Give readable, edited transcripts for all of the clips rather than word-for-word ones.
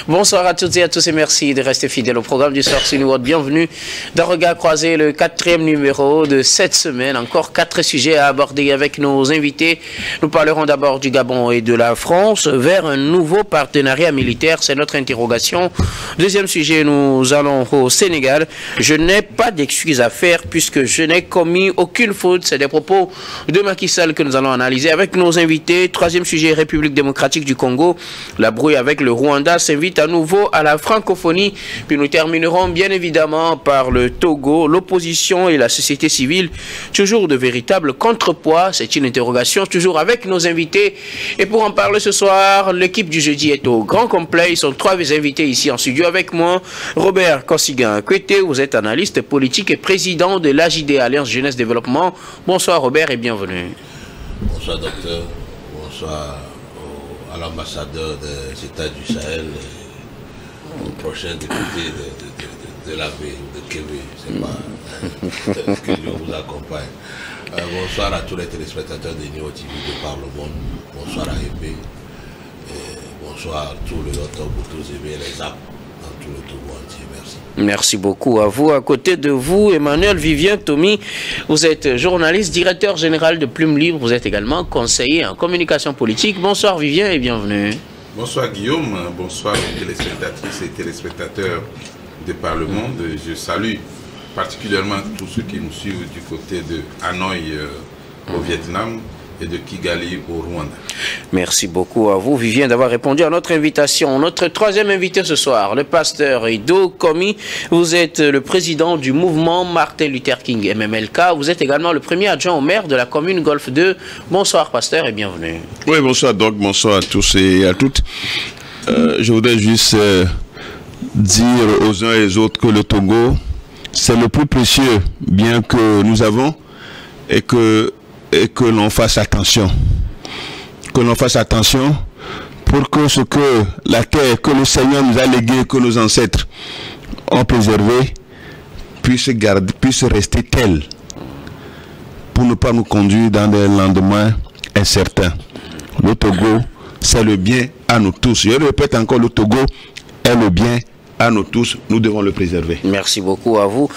Bonsoir à toutes et à tous et merci de rester fidèles au programme du soir sur New World. Bienvenue dans Regard Croisé, le 4e numéro de cette semaine. Encore 4 sujets à aborder avec nos invités. Nous parlerons d'abord du Gabon et de la France vers un nouveau partenariat militaire. C'est notre interrogation. Deuxième sujet, nous allons au Sénégal. Je n'ai pas d'excuses à faire puisque je n'ai commis aucune faute. C'est des propos de Macky Sall que nous allons analyser avec nos invités. Troisième sujet, République démocratique du Congo. La brouille avec le Rwanda s'invite à nouveau à la francophonie. Puis nous terminerons bien évidemment par le Togo, l'opposition et la société civile. Toujours de véritables contrepoids. C'est une interrogation toujours avec nos invités. Et pour en parler ce soir, l'équipe du jeudi est au grand complet. Ils sont 3 invités ici en studio avec moi. Robert Kosigan-Kwete, vous êtes analyste politique et président de l'AJD, Alliance Jeunesse Développement. Bonsoir Robert et bienvenue. Bonsoir docteur. Bonsoir à l'ambassadeur des États du Sahel, au prochain député de la baie, de Kébé, c'est pas que Dieu vous accompagne. Bonsoir à tous les téléspectateurs de New TV de par le monde. Bonsoir à Épée. Bonsoir à tous les autres Boutos et les apps dans tout le Togo entier. Merci. Merci beaucoup à vous. À côté de vous, Emmanuel Vivien Tomi, vous êtes journaliste, directeur général de Plume Libre. Vous êtes également conseiller en communication politique. Bonsoir Vivien et bienvenue. Bonsoir Guillaume, bonsoir aux téléspectatrices et téléspectateurs de par le monde. Je salue particulièrement tous ceux qui nous suivent du côté de Hanoï au Vietnam et de Kigali au Rwanda. Merci beaucoup à vous, Vivien, d'avoir répondu à notre invitation. Notre 3e invité ce soir, le pasteur Ido Komi. Vous êtes le président du mouvement Martin Luther King MMLK. Vous êtes également le premier adjoint au maire de la commune Golfe 2. Bonsoir, pasteur, et bienvenue. Oui, bonsoir, Doc. Bonsoir à tous et à toutes. Je voudrais juste dire aux uns et aux autres que le Togo, c'est le plus précieux bien que nous avons et que l'on fasse attention. Que l'on fasse attention pour que ce que la terre que le Seigneur nous a légué, que nos ancêtres ont préservé, puisse rester tel, pour ne pas nous conduire dans des lendemains incertains. Le Togo, c'est le bien à nous tous. Je le répète encore, le Togo est le bien à nous tous, nous devons le préserver. Merci beaucoup à vous.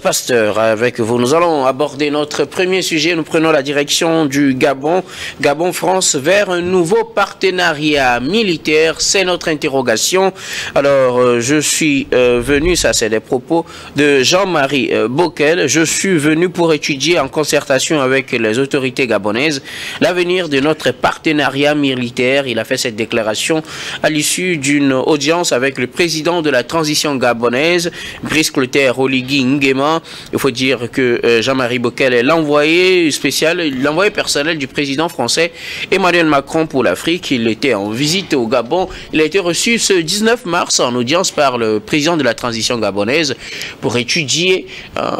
Pasteur, avec vous, nous allons aborder notre premier sujet. Nous prenons la direction du Gabon, Gabon-France, vers un nouveau partenariat militaire. C'est notre interrogation. Alors, je suis venu, ça c'est des propos de Jean-Marie Bockel, je suis venu pour étudier en concertation avec les autorités gabonaises l'avenir de notre partenariat militaire. Il a fait cette déclaration à l'issue d'une audience avec le président de la transition gabonaise, Brice Clotaire Oligui Nguema. Il faut dire que Jean-Marie Bockel est l'envoyé spécial, l'envoyé personnel du président français Emmanuel Macron pour l'Afrique. Il était en visite au Gabon. Il a été reçu ce 19 mars en audience par le président de la transition gabonaise pour étudier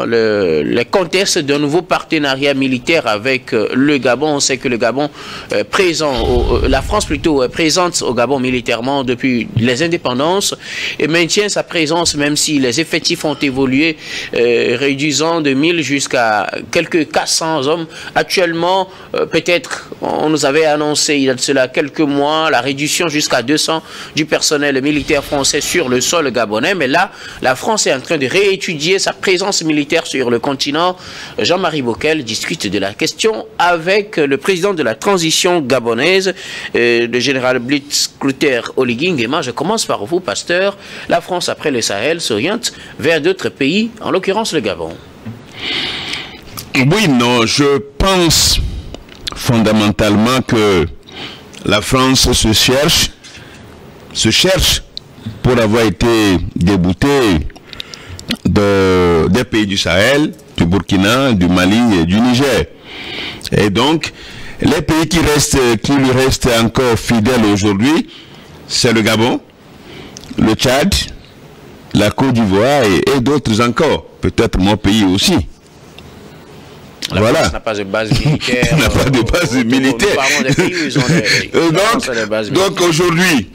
les contextes d'un nouveau partenariat militaire avec le Gabon. On sait que le Gabon la France plutôt est présente au Gabon militairement depuis les indépendances et maintient sa présence même si les effectifs ont évolué, réduisant de 1000 jusqu'à quelques 400 hommes. Actuellement, peut-être, on nous avait annoncé il y a de cela quelques mois la réduction jusqu'à 200 du personnel militaire français sur le sol gabonais. Mais là, la France est en train de réétudier sa présence militaire sur le continent. Jean-Marie Bockel discute de la question avec le président de la transition gabonaise, le général Brice Clotaire Oligui Nguema. Je commence par vous, pasteur. La France, après le Sahel, s'oriente vers d'autres pays, en l'occurrence le Gabon. Oui, non, je pense fondamentalement que la France se cherche pour avoir été déboutée des pays du Sahel, du Burkina, du Mali et du Niger. Et donc, les pays qui lui restent encore fidèles aujourd'hui, c'est le Gabon, le Tchad, la Côte d'Ivoire et d'autres encore. Peut-être mon pays aussi. La France n'a pas de base militaire. n'a pas de base militaire. Donc aujourd'hui,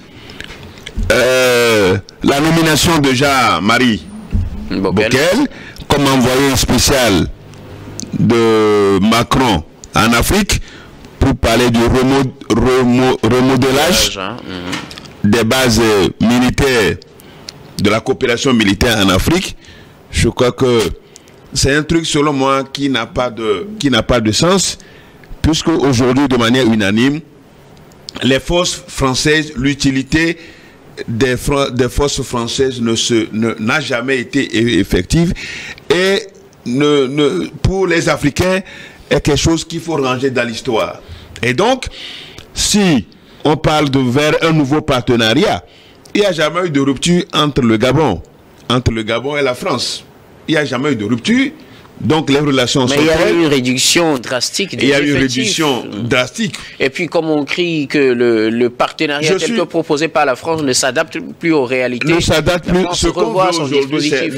la nomination de Jean-Marie Bockel comme envoyé spécial de Macron en Afrique pour parler du remodelage des bases militaires, de la coopération militaire en Afrique, je crois que c'est un truc, selon moi, qui n'a pas de sens, puisque aujourd'hui, de manière unanime, les forces françaises, l'utilité des forces françaises n'a jamais été effective, et pour les Africains, est quelque chose qu'il faut ranger dans l'histoire. Et donc, si on parle vers un nouveau partenariat, il n'y a jamais eu de rupture entre le Gabon et la France. Il n'y a jamais eu de rupture. Donc les relations sont... Mais il y a eu une réduction drastique. Il y a eu une réduction drastique. Et puis comme on crie que le partenariat tel que proposé par la France ne s'adapte plus aux réalités. Ne s'adapte plus. Ce qu'on voit aujourd'hui, c'est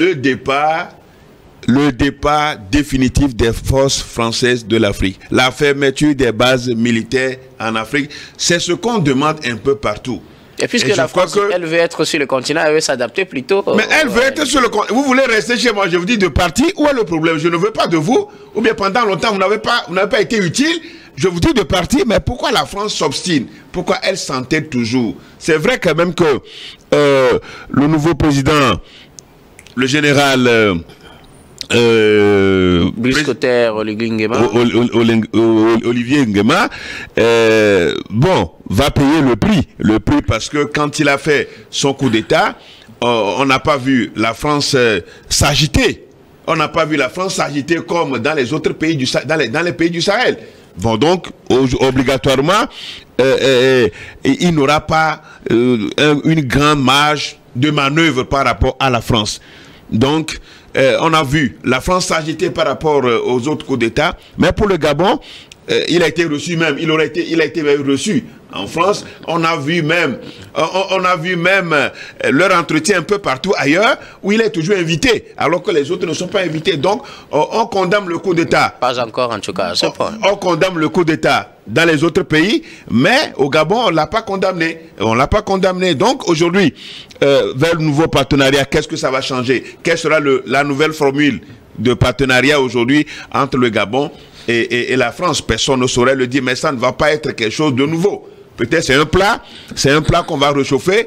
le départ définitif des forces françaises de l'Afrique. La fermeture des bases militaires en Afrique, c'est ce qu'on demande un peu partout. Et puisque la France, elle veut être sur le continent, elle veut s'adapter plutôt... Mais elle veut être sur le continent. Vous voulez rester chez moi, je vous dis de partir. Où est le problème? Je ne veux pas de vous. Ou bien pendant longtemps, vous n'avez pas été utile. Je vous dis de partir. Mais pourquoi la France s'obstine? Pourquoi elle s'entête toujours? C'est vrai quand même que le nouveau président, le général... Olivier Nguema, bon, va payer le prix parce que quand il a fait son coup d'État, on n'a pas vu la France s'agiter. On n'a pas vu la France s'agiter comme dans les autres pays dans les pays du Sahel. Bon, donc, obligatoirement, il n'aura pas une grande marge de manœuvre par rapport à la France. Donc, on a vu la France s'agiter par rapport aux autres coups d'État, mais pour le Gabon, il a été reçu même, il a été reçu en France. On a vu même leur entretien un peu partout ailleurs, où il est toujours invité, alors que les autres ne sont pas invités. Donc, on condamne le coup d'État. Pas encore en tout cas, à ce point. On condamne le coup d'État dans les autres pays, mais au Gabon, on ne l'a pas condamné. On l'a pas condamné. Donc, aujourd'hui, vers le nouveau partenariat, qu'est-ce que ça va changer? Quelle sera la nouvelle formule de partenariat aujourd'hui entre le Gabon et la France? Personne ne saurait le dire, mais ça ne va pas être quelque chose de nouveau. Peut-être c'est un plat qu'on va réchauffer,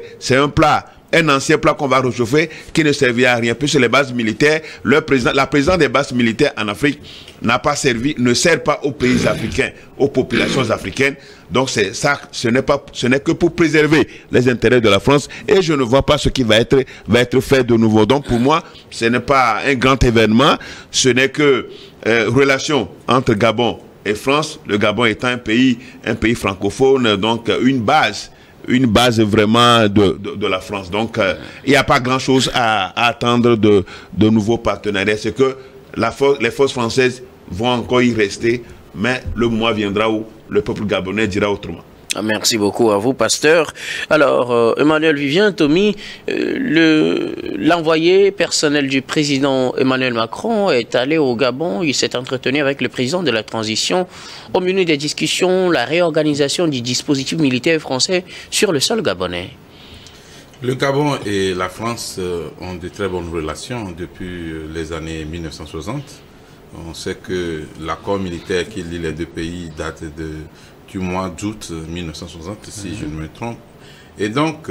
un ancien plat qu'on va réchauffer qui ne servira à rien. Puisque les bases militaires, la présence des bases militaires en Afrique ne sert pas aux pays africains, aux populations africaines. Donc ce n'est que pour préserver les intérêts de la France, et je ne vois pas ce qui va être fait de nouveau. Donc pour moi, ce n'est pas un grand événement, ce n'est que relation entre Gabon et France, le Gabon étant un pays francophone, donc une base vraiment de la France. Donc il n'y a pas grand-chose à attendre de nouveaux partenariats. C'est que les forces françaises vont encore y rester, mais le mois viendra où le peuple gabonais dira autrement. Merci beaucoup à vous, pasteur. Alors, Emmanuel Vivien, Tommy, l'envoyé personnel du président Emmanuel Macron est allé au Gabon. Il s'est entretenu avec le président de la transition au menu des discussions, la réorganisation du dispositif militaire français sur le sol gabonais. Le Gabon et la France ont de très bonnes relations depuis les années 1960. On sait que l'accord militaire qui lie les deux pays date du mois d'août 1960, si je ne me trompe. Et donc,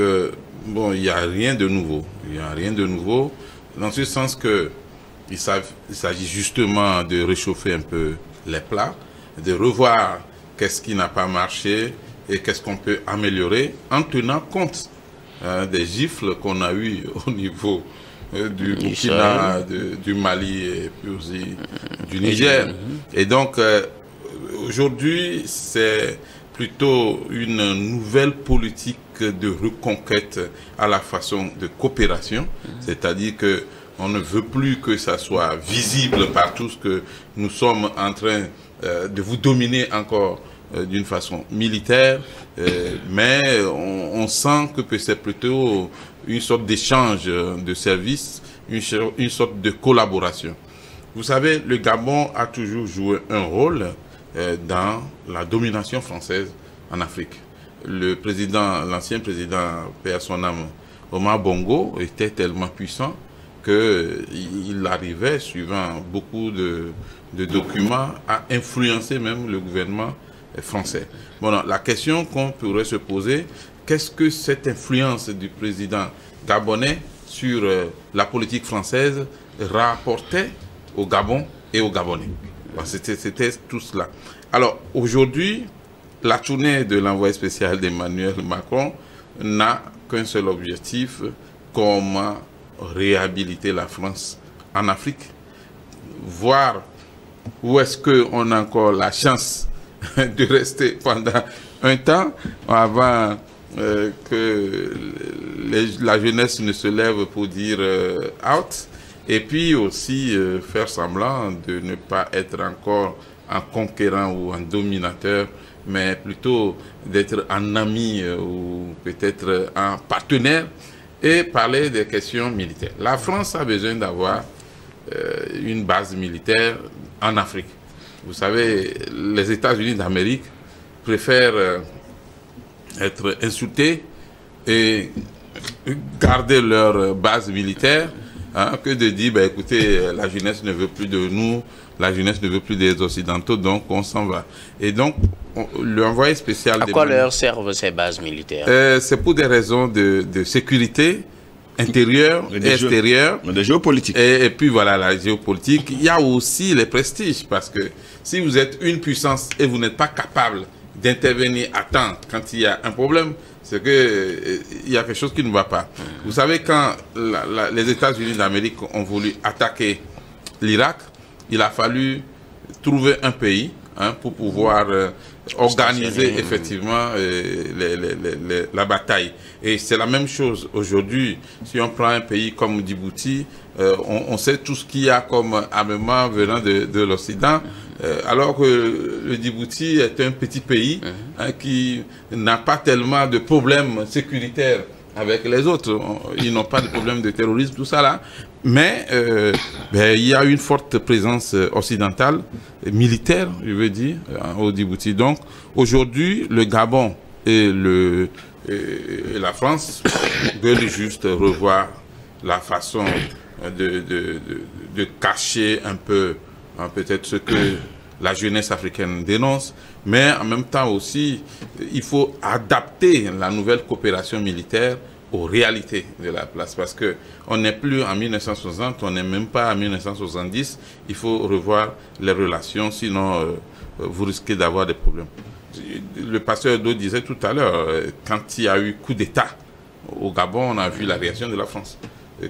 bon, il n'y a rien de nouveau. Il n'y a rien de nouveau, dans ce sens qu'il s'agit justement de réchauffer un peu les plats, de revoir qu'est-ce qui n'a pas marché et qu'est-ce qu'on peut améliorer en tenant compte des gifles qu'on a eues au niveau du Burkina, du Mali et puis aussi du Niger. Et donc, aujourd'hui, c'est plutôt une nouvelle politique de reconquête à la façon de coopération, c'est-à-dire que on ne veut plus que ça soit visible par tous que nous sommes en train de vous dominer encore d'une façon militaire, mais on sent que c'est plutôt une sorte d'échange de services, une sorte de collaboration. Vous savez, le Gabon a toujours joué un rôle dans la domination française en Afrique. L'ancien président, paix à son âme, Omar Bongo, était tellement puissant qu'il arrivait, suivant beaucoup de documents, à influencer même le gouvernement français. Bon, la question qu'on pourrait se poser, qu'est-ce que cette influence du président gabonais sur la politique française rapportait au Gabon et aux Gabonais. C'était tout cela. Alors, aujourd'hui, la tournée de l'envoyé spécial d'Emmanuel Macron n'a qu'un seul objectif, comment réhabiliter la France en Afrique, voir où est-ce qu'on a encore la chance de rester pendant un temps avant que la jeunesse ne se lève pour dire out, et puis aussi faire semblant de ne pas être encore un conquérant ou un dominateur, mais plutôt d'être un ami ou peut-être un partenaire et parler des questions militaires. La France a besoin d'avoir une base militaire en Afrique. Vous savez, les États-Unis d'Amérique préfèrent être insultés et garder leur base militaire que de dire, bah, écoutez, la jeunesse ne veut plus de nous, la jeunesse ne veut plus des Occidentaux, donc on s'en va. Et donc, l'envoyé spécial... À quoi leur servent ces bases militaires? C'est pour des raisons de sécurité intérieure et extérieure. De géopolitique. Et puis voilà, la géopolitique. Il y a aussi les prestiges, parce que si vous êtes une puissance et vous n'êtes pas capable d'intervenir à temps quand il y a un problème, c'est qu'il y a quelque chose qui ne va pas. Vous savez, quand les États-Unis d'Amérique ont voulu attaquer l'Irak, il a fallu trouver un pays pour pouvoir organiser effectivement la bataille. Et c'est la même chose aujourd'hui. Si on prend un pays comme Djibouti, on sait tout ce qu'il y a comme armement venant de l'Occident, alors que le Djibouti est un petit pays qui n'a pas tellement de problèmes sécuritaires avec les autres. Ils n'ont pas de problème de terrorisme, tout ça là. Mais il y a une forte présence occidentale, militaire, je veux dire, au Djibouti. Donc, aujourd'hui, le Gabon et la France veulent juste revoir la façon de cacher un peu, peut-être ce que la jeunesse africaine dénonce, mais en même temps aussi, il faut adapter la nouvelle coopération militaire aux réalités de la place, parce que on n'est plus en 1960, on n'est même pas en 1970, il faut revoir les relations, sinon vous risquez d'avoir des problèmes. Le pasteur Do disait tout à l'heure, quand il y a eu coup d'État au Gabon, on a vu la réaction de la France.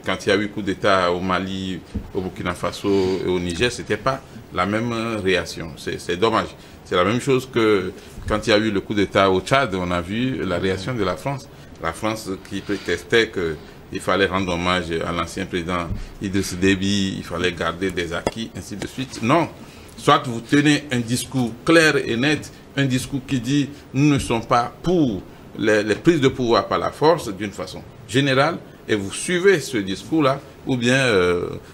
Quand il y a eu coup d'État au Mali, au Burkina Faso et au Niger, c'était pas la même réaction. C'est dommage. C'est la même chose que quand il y a eu le coup d'État au Tchad, on a vu la réaction de la France. La France qui protestait qu'il fallait rendre hommage à l'ancien président Idriss Déby, il fallait garder des acquis, ainsi de suite. Non. Soit vous tenez un discours clair et net, un discours qui dit nous ne sommes pas pour les prises de pouvoir par la force d'une façon générale, et vous suivez ce discours-là, ou bien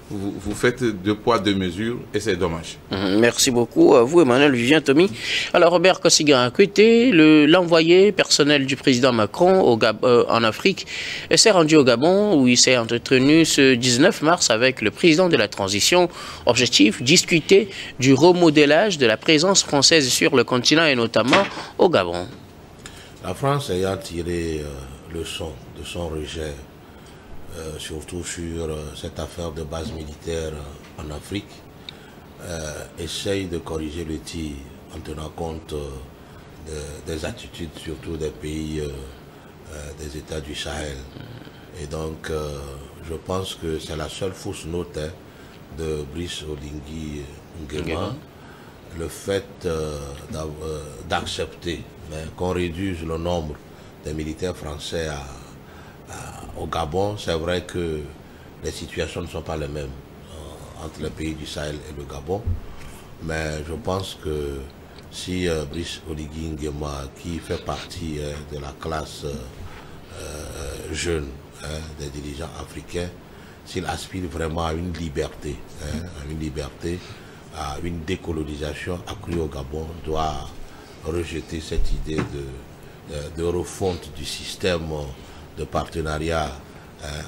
vous faites deux poids, deux mesures, et c'est dommage. Merci beaucoup à vous, Emmanuel Vivien Tomi. Alors, Robert Kosiga-Akwete, l'envoyé personnel du président Macron en Afrique, s'est rendu au Gabon, où il s'est entretenu ce 19 mars avec le président de la transition. Objectif, discuter du remodélage de la présence française sur le continent, et notamment au Gabon. La France ayant tiré leçon de son rejet, surtout sur cette affaire de base militaire en Afrique, essaye de corriger le tir en tenant compte des attitudes surtout des pays des États du Sahel. Et donc je pense que c'est la seule fausse note de Brice Oligui Nguema, le fait d'accepter qu'on réduise le nombre des militaires français au Gabon. C'est vrai que les situations ne sont pas les mêmes entre les pays du Sahel et le Gabon, mais je pense que si Brice Oligui Nguema, qui fait partie de la classe jeune des dirigeants africains, s'il aspire vraiment à une liberté, à une décolonisation accrue au Gabon, doit rejeter cette idée de refonte du système de partenariat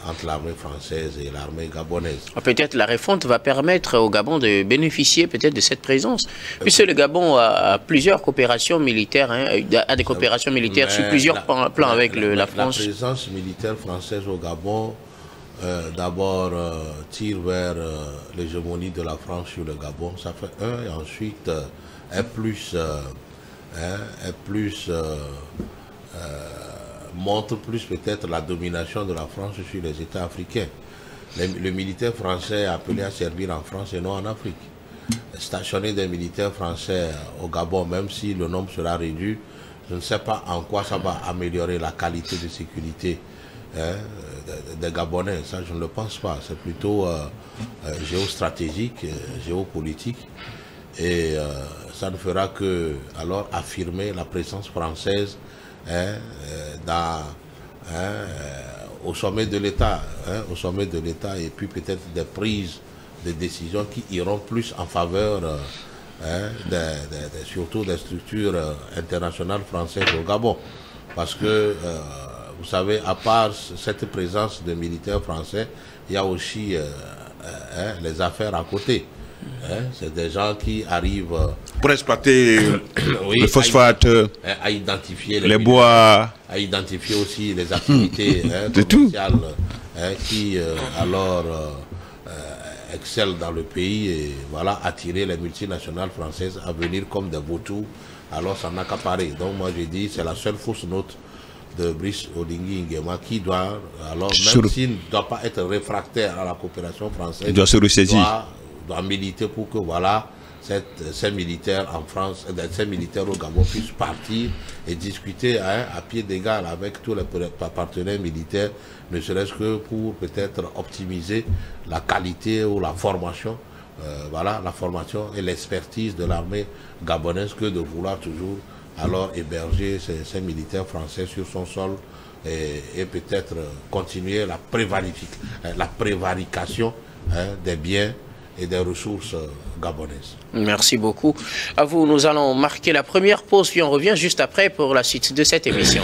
entre l'armée française et l'armée gabonaise. Peut-être la refonte va permettre au Gabon de bénéficier peut-être de cette présence, puisque le Gabon a plusieurs coopérations militaires, a des coopérations militaires sur plusieurs plans avec la France. La présence militaire française au Gabon, d'abord, tire vers l'hégémonie de la France sur le Gabon, ça fait un, et ensuite montre plus peut-être la domination de la France sur les États africains. Le militaire français est appelé à servir en France et non en Afrique. Stationner des militaires français au Gabon, même si le nombre sera réduit, je ne sais pas en quoi ça va améliorer la qualité de sécurité des Gabonais. Ça, je ne le pense pas. C'est plutôt géostratégique, géopolitique. Et ça ne fera que alors affirmer la présence française au sommet de l'État, et puis peut-être des prises de décisions qui iront plus en faveur surtout des structures internationales françaises au Gabon. Parce que, vous savez, à part cette présence de militaires français, il y a aussi les affaires à côté. C'est des gens qui arrivent pour exploiter oui, le phosphate, à identifier les bois, à identifier aussi les activités commerciales qui alors excellent dans le pays, et voilà, attirer les multinationales françaises à venir comme des vautours, alors ça n'a qu'à parler. Donc moi je dis, c'est la seule fausse note de Brice Oligui Nguema qui doit, alors même s'il ne doit pas être réfractaire à la coopération française, doit se ressaisir, doit militer pour que voilà, ces militaires en France, ces militaires au Gabon puissent partir et discuter à pied d'égal avec tous les partenaires militaires, ne serait-ce que pour peut-être optimiser la qualité ou la formation, voilà, la formation et l'expertise de l'armée gabonaise, que de vouloir toujours alors héberger ces militaires français sur son sol et peut-être continuer la prévarication des biens et des ressources gabonaises. Merci beaucoup. À vous, nous allons marquer la première pause, puis on revient juste après pour la suite de cette émission.